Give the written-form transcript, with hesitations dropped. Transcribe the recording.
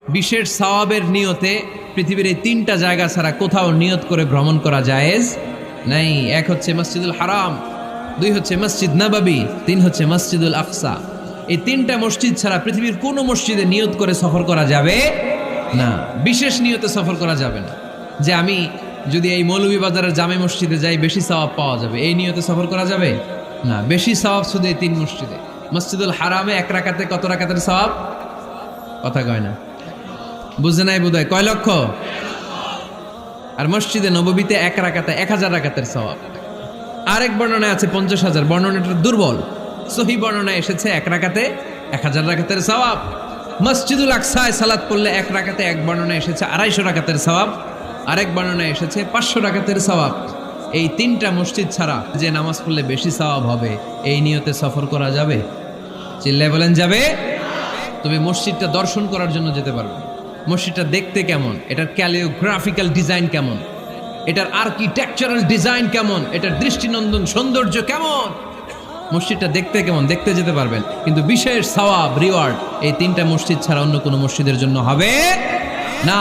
বিশেষ সওয়াবের নিয়তে পৃথিবীর এই তিনটা জায়গা ছাড়া কোথাও নিয়ত করে ভ্রমণ করা জায়েজ নাই। এক হচ্ছে মসজিদুল হারাম, দুই হচ্ছে মসজিদ নববী, তিন হচ্ছে মসজিদুল আকসা। এই তিনটা মসজিদ ছাড়া পৃথিবীর কোনো মসজিদে নিয়ত করে সফর করা যাবে না। বিশেষ নিয়তে সফর করা যাবে না যে আমি যদি এই মৌলভীবাজারের জামে মসজিদে যাই বেশি সওয়াব পাওয়া যাবে, এই নিয়তে সফর করা যাবে না। বেশি সওয়াব শুধু এই তিন মসজিদে। মসজিদুল হারামে এক রাকাতে কত রাকাতের সওয়াব? কথা কয় না, বুঝে নাই বোধহয়, কয় লক্ষ? আর মসজিদে নববীতে এক রাকাতে 1000 রাকাতের সওয়াব। আরেক বর্ণনায় আছে 50,000, বর্ণনাটা দুর্বল। সহি বর্ণনায় এসেছে এক রাকাতে 1000 রাকাতের সওয়াব। মসজিদুল আকসায় সালাত পড়লে এক রাকাতে, এক বর্ণনায় এসেছে 250 রাকাতের সওয়াব, আরেক বর্ণনায় এসেছে 500 রাকাতের সওয়াব। এই তিনটা মসজিদ ছাড়া যে নামাজ পড়লে বেশি সওয়াব হবে, এই নিয়তে সফর করা যাবে? চিল্লায় বলেন যাবে। তুমি মসজিদটা দর্শন করার জন্য যেতে পারবে, মসজিদটা দেখতে কেমন, এটার ক্যালিওগ্রাফিক্যাল ডিজাইন কেমন, এটার আর্কিটেকচারাল ডিজাইন কেমন, এটার দৃষ্টিনন্দন সৌন্দর্য কেমন, মসজিদটা দেখতে কেমন, দেখতে যেতে পারবেন। কিন্তু বিশেষ সওয়াব রিওয়ার্ড এই তিনটা মসজিদ ছাড়া অন্য কোনো মসজিদের জন্য হবে না।